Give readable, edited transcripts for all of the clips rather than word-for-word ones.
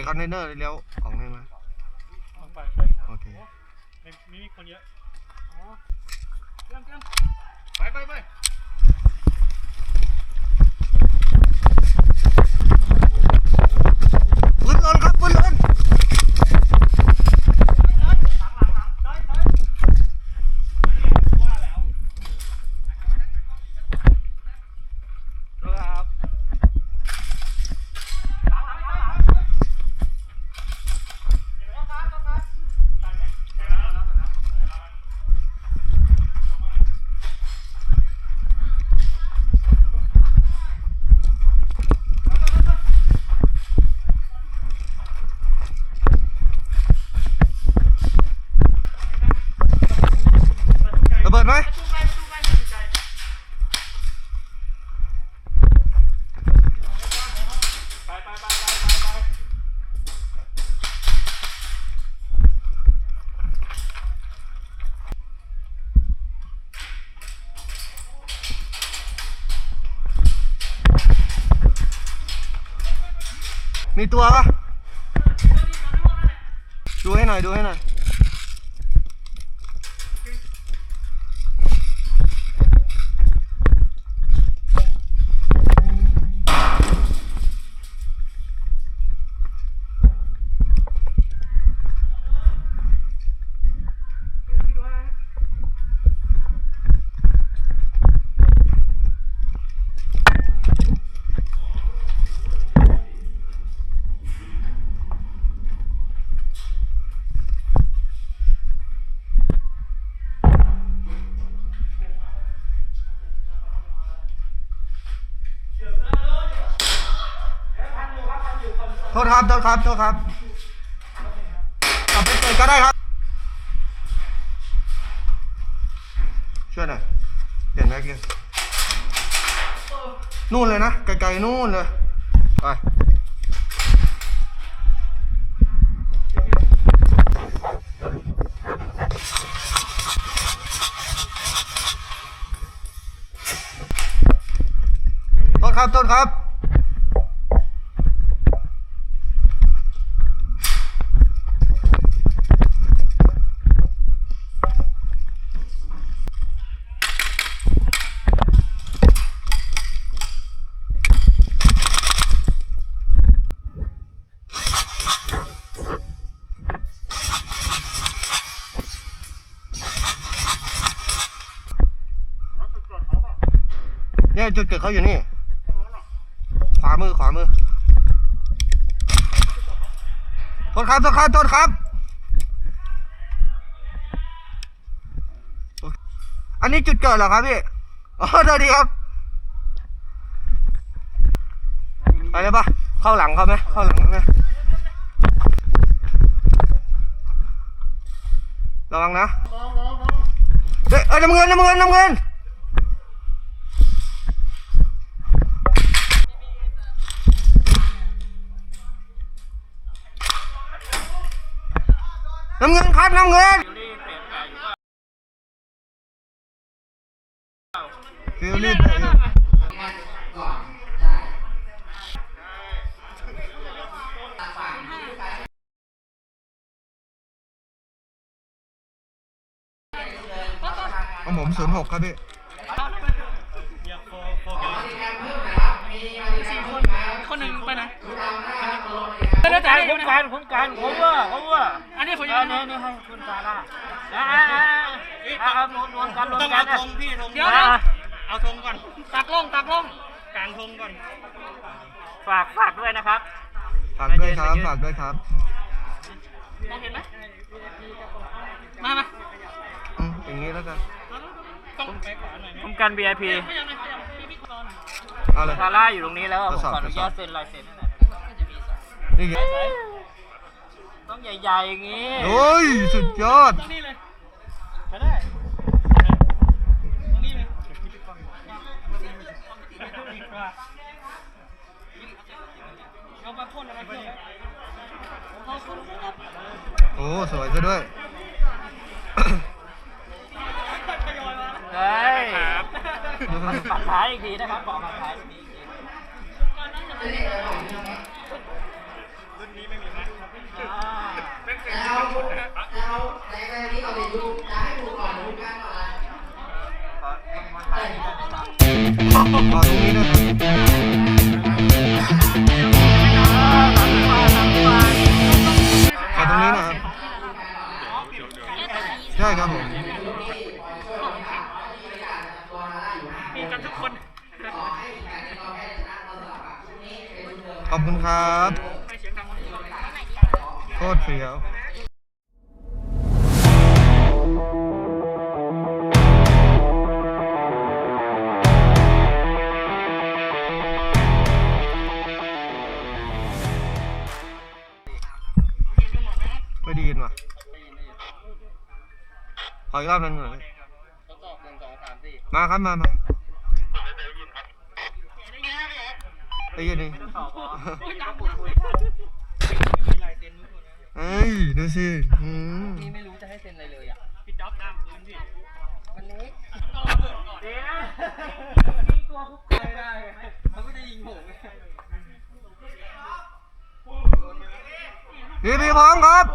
คอนเทนเนอร์เลี้ยวออกได้ไหมโอเคไม่มีคนเยอะเตรียมไปปืนลนครับปืนลนระเบิดไหมมีตัวปะดูให้หน่อยโทษครับกลับไปเปิดก็ได้ครับช่วยหน่อยเปลี่ยนแม็กซ์นู่นเลยนะไกลๆนู่นเลยไปโทษครับเนี่ยจุดเกิดเขาอยู่นี่ขวามือโทษครับอันนี้จุดเกิดเหรอครับพี่อ๋อสวัสดีครับไปเลยปะเข้าหลังเขาไหมระวังนะเฮ้ยน้ำเงินครับน้ำเงินฟิลลี่เอาผม06ครับพี่คนหนึ่งไปไหนแล้วแต่คุ้มกันผมว่าอันนี้ผมยังนี่ให้คุณซาร่ารวมกันต้องเอาธงพี่ธงเดี๋ยวเอาธงก่อนตักลงกลางธงก่อนฝากด้วยนะครับฝากด้วยครับมองเห็นไหมมาอย่างนี้แล้วกันคุ้มกัน VIP เอาเลยซาร่าอยู่ตรงนี้แล้วผมขออนุญาตเซ็นลายเซ็นนี่ต้องใหญ่ๆอย่างนี้โอ้ยสุดยอดต้องนี่เลยไปได้ต้องนี่เลยเอามาพ่นอะไรเพื่อโอ้สวยซะด้วย เฮ้ยปัดท้ายอีกทีนะครับบอกปัดท้ายอีกทีรุ่นนี้ไม่มี ขอตรงนี้นะครับขอตรงนี้นะครับใช่ครับผม มีกันทุกคน ขอบคุณครับ ไม่เสียงดัง โคตรเฟี้ยวไม่ได้ยินว่ะขออีกรอบหนึงหน่อยมาครับมาได้ยินดิเอ้ยดูสิพี่ไม่รู้จะให้เซ็นอะไรเลยอ่ะ พี่จ๊อบตามปืนพี่ มันเล็ก ต้องระเบิดก่อน เดี๋ยวยิงตัวคุกไม่ได้มันไม่ได้ยิงผม พี่พร้อมครับ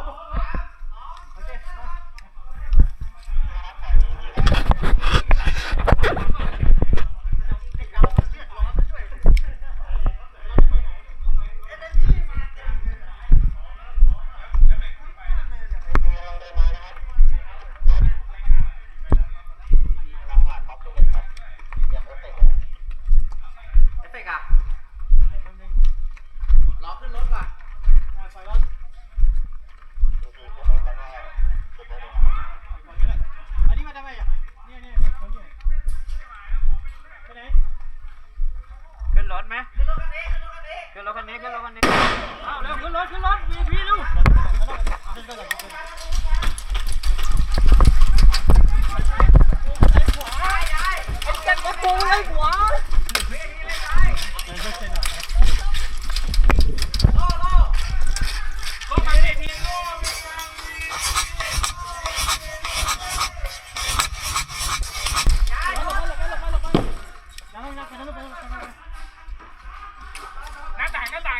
เอฟเฟกต์อ่ะรอขึ้นรถก่อน อันนี้มาทำไมอ่ะเนี่ยเขาเนี่ยไปไหนขึ้นรถไหมขึ้นรถคันนี้เอาเร็วขึ้นรถมีพี่ลูก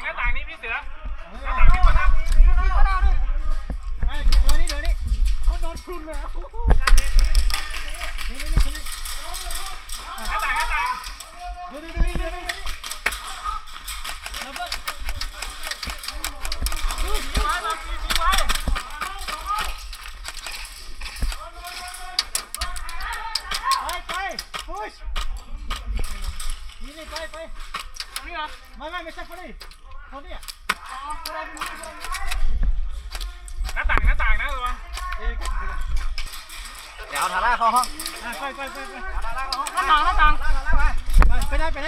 หน้าต่างนี่พี่เสือหน้าต่างพี่คนนั้นเดี๋ยวนี้เขาโดนชุนเลยนี่หน้าต่างดูไว้ไปพุชนี่ไปนี่เหรอไม่ใช่คนนี้หน้าต่างนะตัวเดี๋ยวทาร่าเข้าห้อง ไปหน้าต่าง ไปได้ไป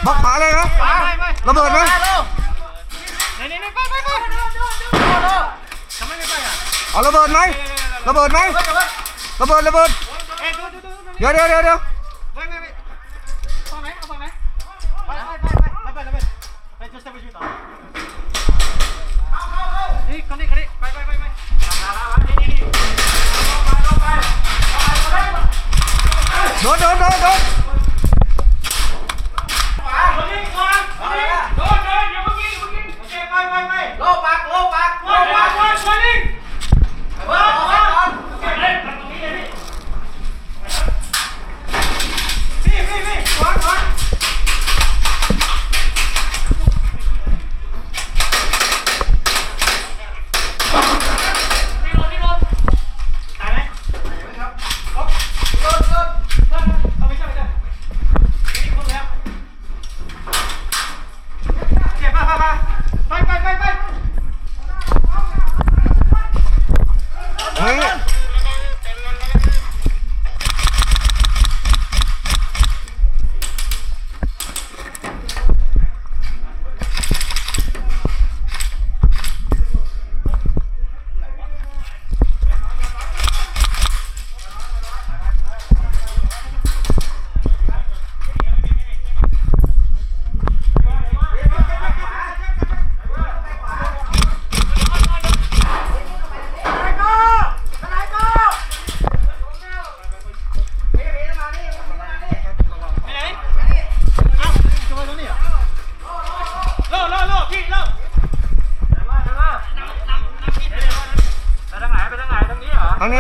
บล็อกขาเลยนะระเบิดไหม นี่ไปทำไมไม่ไปอ่ะ เอาระเบิดไหมระเบิดเดี๋ยวไม่ฝั่งไหนเอาฝั่งไหนไปจะไปช่วยต่อนี่คนนี้ไปโดนโดนอย่าเพิ่งกินโอเคไปโลปักวันนี้เล่นตรงนี้เลยพี่วางนี่ลงตายไหมครับเอาไม่ใช่นี่คนแล้วเก็บไปเฮ้ย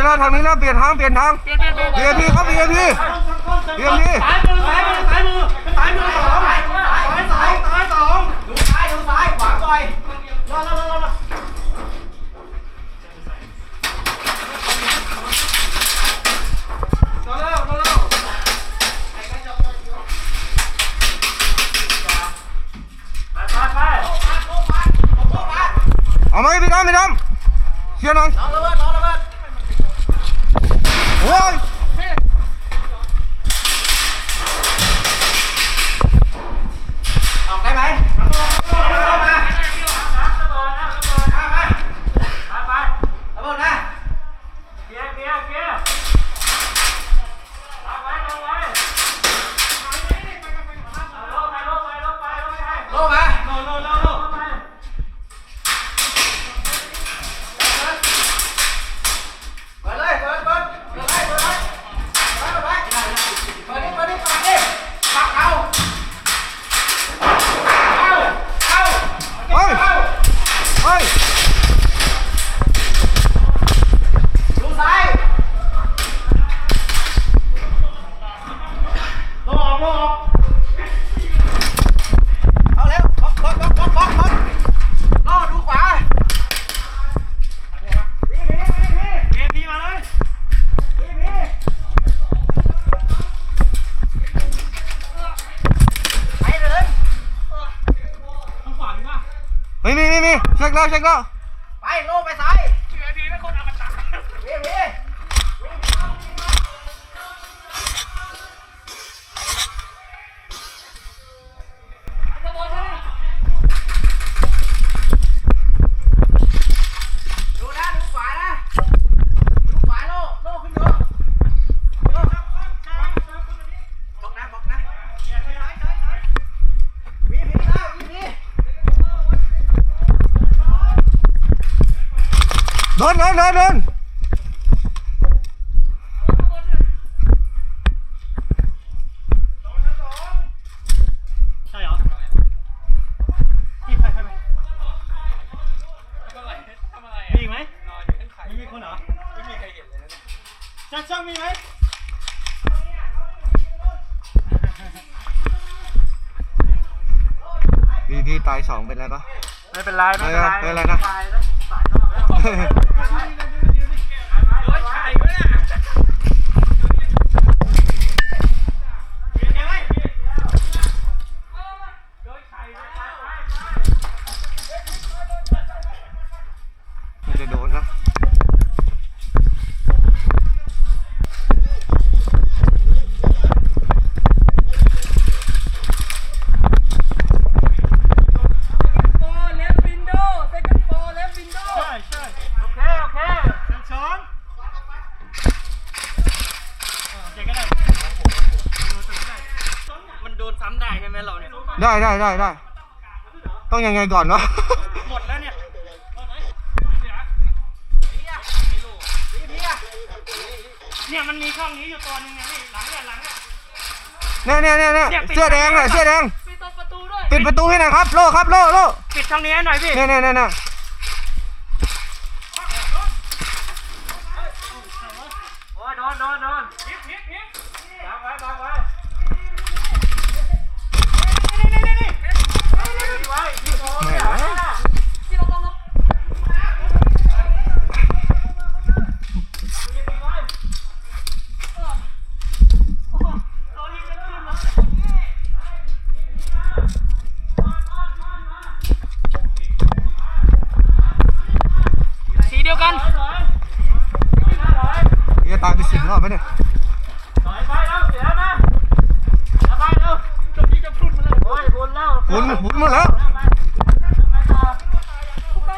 แล้วทางนี้แล้วเปลี่ยนทางเปลี่ยนทาง VIP ครับ VIP ซ้ายมือสองดูซ้ายขวาก่อยรอเอาไหมพี่ดำเชียร์หน่อยโอ้ยออกได้ไหมระเบิดนะโล่มาเปิดเลยปักเอา เฮ้ยเฮ้ย ดูซ้ายโล่ออกเอาเร็วบล็อกล่อดูขวาพี่มาเลยพี่ไปเลยต้องขวาดีกว่า มีเช็คแล้ว ไปโล่ไปซ้ายพี่ไม่คนอมตะพี่ดูนะดูขวานะดูขวาโล่ขึ้นเยอะบล็อกนะพี่เดินใช่เหรอพี่ใครไหมมีไหมไม่มีคนเหรอไม่มีใครเห็นเลยนะช่างมีไหม VIP ตาย2เป็นไรปะ ไม่เป็นไร เป็นไรนะ มันจะโดนนะมันโดนซ้ำได้ใช่ไหมเราเนี่ย ได้ต้องยังไงก่อนเนาะ หมดแล้วเนี่ยเนี่ยมันมีช่องนี้อยู่ตัวนึงไงพี่หลังเนี่ย เนี่ยเสื้อแดงปิดประตูด้วยปิดประตูให้หน่อยครับโล่ ปิดช่องนี้ให้หน่อยพี่ เนี่ย โอ้ยโดนพิบบังไว้ไว้ แหม สีเดียวกัน จะตายไป10 รอบไหมเนี่ย ถอยไปแล้วเสียนะไปแล้วจบที่จะพุ่นมาเลยโอ้ยพุ่นแล้ว หมุนหมดแล้ว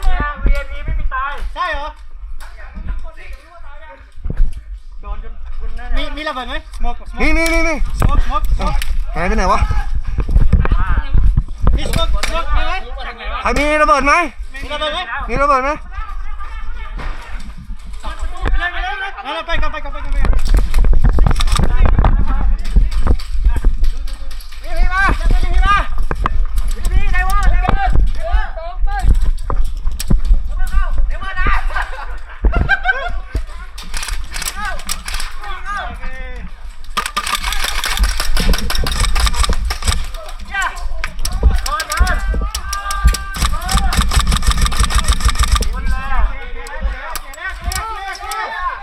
เนี่ย VIP ไม่มีตายใช่เหรอโดนจนคุณนั่นมีระเบิดไหมสโมก นี่ สโมก หายไปไหนวะ มีสโมกมีไหม ใครมีระเบิดไหม มีระเบิดไหม มีระเบิดไหม ไปกัน พี่มาพี่ได้วะเดี๋ยวมา เค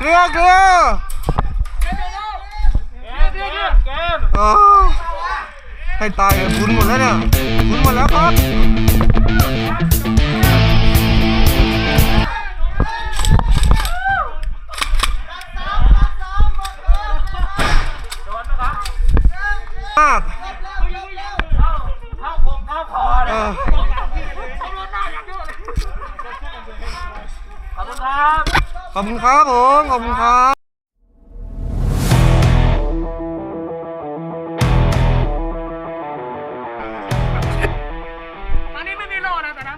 ลียร์เคลียร์อ๋อให้ตายเลยคุณหมดแล้วเนี่ยคุณหมดแล้วครับมากเออ ขอบคุณครับ ขอบคุณครับผมขอบคุณครับ ฝั่งนี้ไม่มีโล่นะแต่น้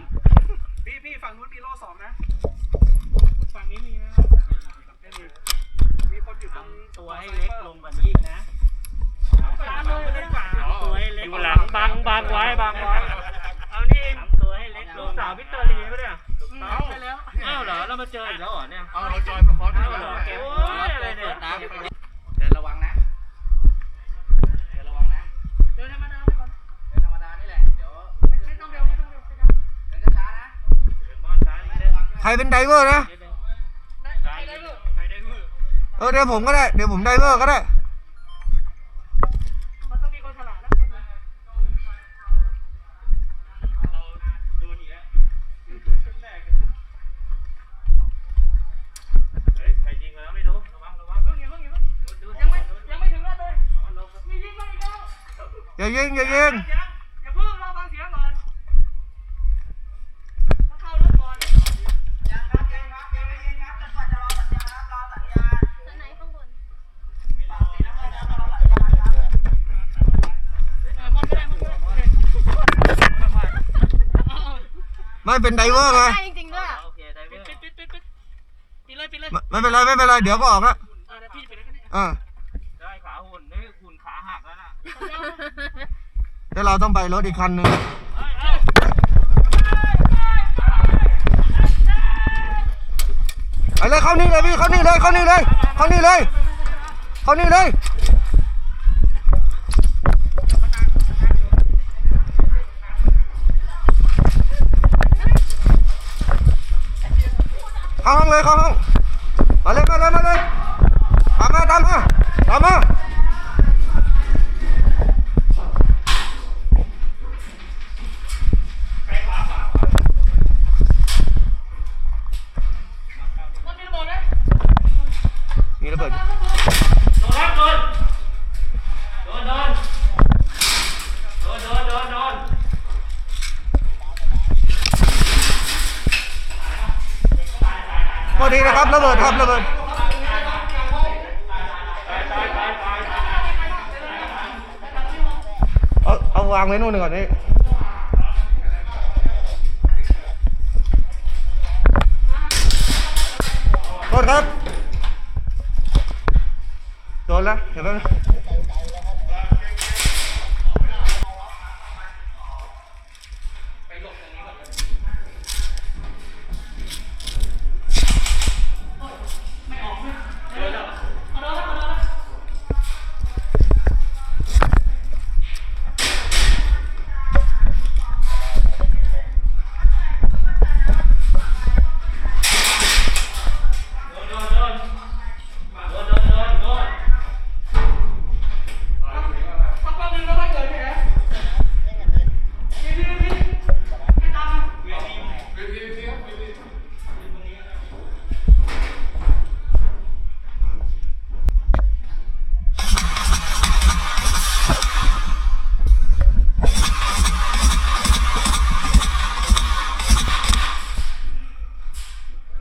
ำพี่ฝั่งนู้นมีโล่สองนะฝั่งนี้มีไหมไม่มีมีคนอยู่ตรง ตัวให้เล็กลงกว่านี้อีกนะ ตัวให้เล็กหลังบังไว้เอานี่ทำตัวให้เล็กลงสาวพิตเตอรีปะเนี่ย ไปแล้ว อ้าวเหรอเรามาเจออีกแล้วเหรอเนี่ย เอาเราจอยสปอร์ต อ้าวเหรอเก็บอะไรเนี่ย เดินระวังนะเดินระวังนะเดินธรรมดาไปก่อนเดินธรรมดานี่แหละเดี๋ยวไม่ต้องเร็วเดินช้านะ ใครเป็นไดเวอร์นะเดี๋ยวผมก็ได้เดี๋ยวผมไดเวอร์ก็ได้ มันต้องมีคนฉลาดนะ ใครยิงแล้วไม่รู้ระวัง ยังไม่ถึงแล้วเลยมียิงมาอีกแล้ว อย่ายิง อย่าเพิ่งเราฟังเสียงก่อนต้องเข้ารถก่อนยังไม่ยิงครับจนกว่าจะรอสัญญาณรอสัญญาณ ข้างในข้างบน ไม่เป็นไดเวอร์ไง ได้จริงๆด้วย โอเคได้เว้ย ปิดเลย ไม่เป็นไรเดี๋ยวก็ออกละ เดี๋ยวพี่ปิดแล้วกันเนี่ย ได้ขาหุ่นได้หุ่นขาหักแล้วน่ะ เดี๋ยวเราต้องไปรถอีกคันหนึ่งไปเลยเข้านี่เลยพี่เข้านี่เลยเข้านี่เลยเข้าห้องเลยมาเลยตามมามีระเบิด พอดีนะครับระเบิดครับเอาวางไว้นู่นก่อนนี่โทษครับโดนแล้วเห็นไหม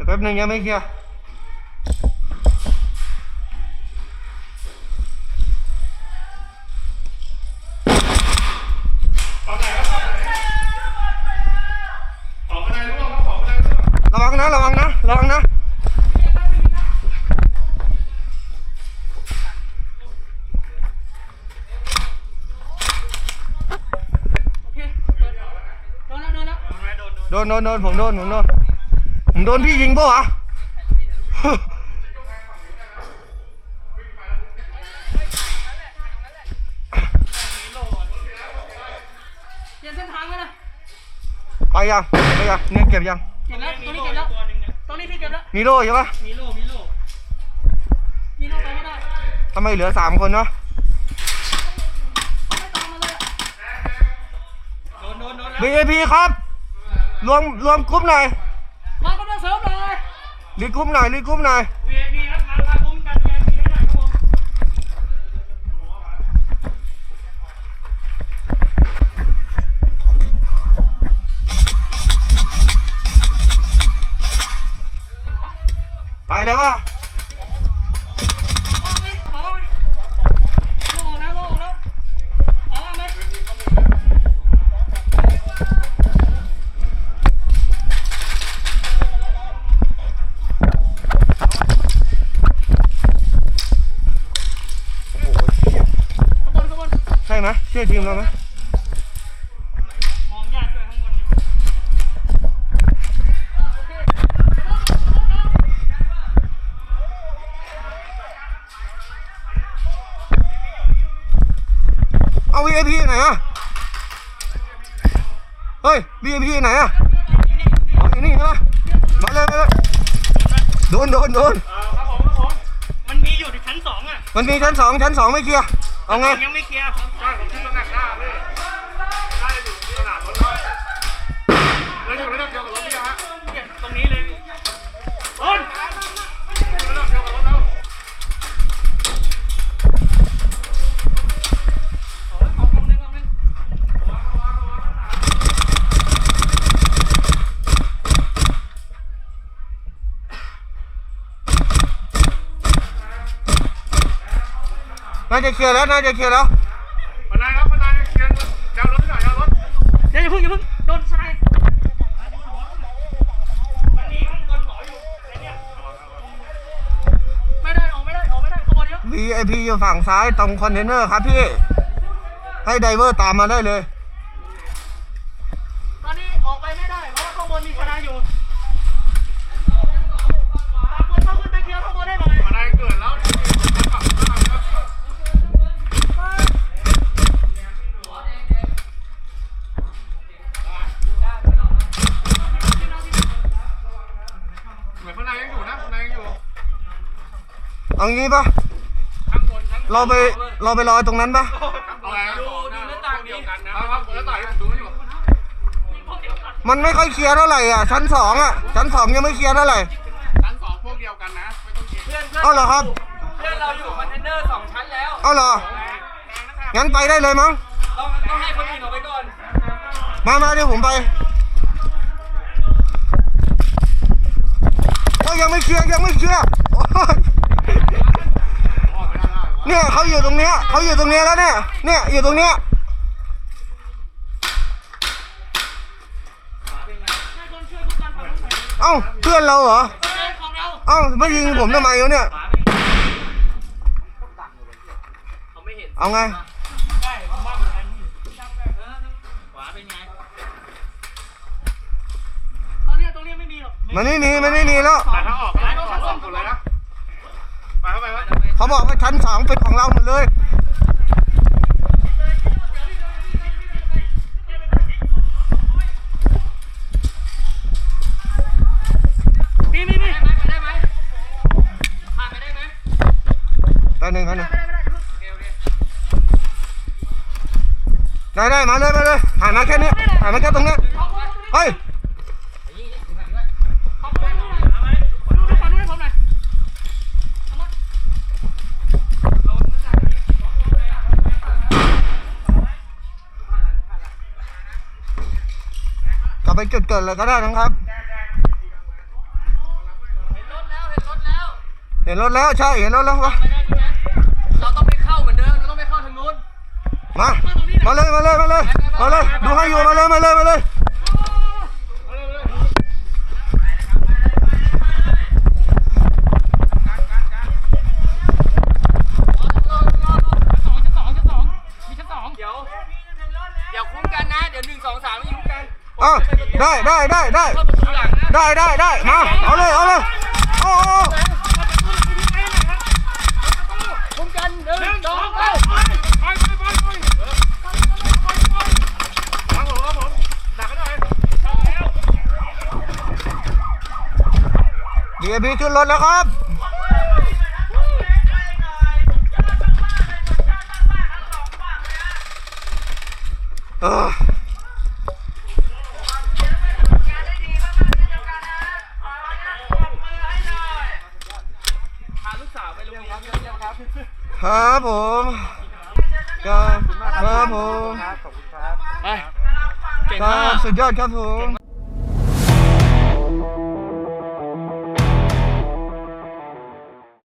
แป๊บนึงยังไม่เคลียร์ระวังนะ โดนผมโดนพี่ยิงป่ะวะ ไปยังเนี่ยเก็บยัง เก็บแล้วตัวนี้เก็บแล้วตัวนี้พี่เก็บแล้ว มีโล่ใช่ปะ มีโล่ไปไม่ได้ ทำไมเหลือ3 คนเนาะ ไม่ตามมาเลยโดนแล้ว VIP ครับรวมกรุ๊ปหน่อย มากำลังเสริมเลย รีกรุ๊ปหน่อย VIP ครับมาคุ้มกัน VIP ให้หน่อยครับผม ไปเลยวะ โล่แล้วเอาไหม โอ้โห ขบวน ใช่ไหมเชื่อทีมเราไหม มองยากด้วยข้างบน เอา VIP ไหนอะเฮ้ย VIP ไหนอะอ๋ออยู่นี่ใช่ไหมมาเลยโดน ครับผมมันมีอยู่ที่ชั้น2อ่ะ มันมีชั้น2ไม่เคลียร์เอาไง ยังไม่เคลียร์ครับใช่ผมที่ตำแหน่งหน้าเลยได้อยู่ที่สนามรถแล้วอยู่ระดับเดียวกับรถพี่ฮะตรงนี้เลยต้นระดับเดียวกับรถแล้วเอาตรงนึง น่าจะเคลียร์แล้ว บันไดครับเคลียร์ยาวรถหน่อยยาวรถเดี๋ยวอย่าเพิ่งโดนทรายมันมีข้างบนหออยู่ไอ้เนี่ยไม่ได้ออกไม่ได้ขบวนเยอะ VIP อยู่ฝั่งซ้ายตรงคอนเทนเนอร์ครับพี่ ให้ไดเวอร์ตามมาได้เลย ตอนนี้ออกไปไม่ได้เพราะว่าข้างบนมีทนายอยู่ตามคนเข้าขึ้นไปเคลียร์ข้างบนได้หน่อยทนายเกิดแล้วเหมือนทนายยังอยู่นะทนายยังอยู่ เอางี้ปะเราไปรอตรงนั้นปะ ดูหน้าต่างเดียวกันนะครับหน้าต่างที่ผมดูอยู่ มันไม่ค่อยเคลียร์เท่าไหร่อ่ะชั้น2อ่ะชั้น2ยังไม่เคลียร์เท่าไหร่ ชั้น2พวกเดียวกันนะไม่ต้องเกลียด เอาเหรอครับ เพื่อนเราอยู่คอนเทนเนอร์2 ชั้นแล้ว เอาเหรองั้นไปได้เลยมั้ง ต้องให้คนอื่นออกไปก่อน มาเดี๋ยวผมไปโอ้ยยังไม่เคลียร์โอ้ยเนี่ยเขาอยู่ตรงเนี้ยแล้วเนี่ยอยู่ตรงเนี้ยเอ้าเพื่อนเราเหรอเอ้าไม่ยิงผมทำไมวะเนี่ย เขาไม่เห็น เอาไง ใช่ผมว่าเหมือนกันขวาเป็นไงตรงนี้ไม่มีหรอก มันไม่มีแล้ว แต่ถ้าออกก็ต้องชั้น2หมดเลยนะไปเข้าไปวะ เขาบอกว่าชั้น2เป็นของเราหมดเลย มี ไปได้ไหมผ่านไปได้ไหม ไปหนึ่งกัน โอเค ได้มาเลยผ่านมาแค่นี้ผ่านมาแค่ตรงนี้เฮ้ย ดูฝั่งนู้นให้ผมหน่อย กลับไปจุดเกิดเลยก็ได้นะครับ เห็นรถแล้วใช่เห็นรถแล้ววะ เราต้องไปเข้าเหมือนเดิมเราต้องไปเข้าทางนู้น มาเลยดูให้อยู่มาเลย เดี๋ยวคุ้มกันนะเดี๋ยว1 2 3ไม่คุ้มกัน อ้าวได้ เข้าประตูหลังนะ ได้มาเอาเลยโอ้ คุ้มกัน1 2 3 ครับผมดักกันหน่อย VIP ขึ้นรถแล้วครับครับผมครับผม ไปเก่ง ครั มาก บสุดยอดครับผม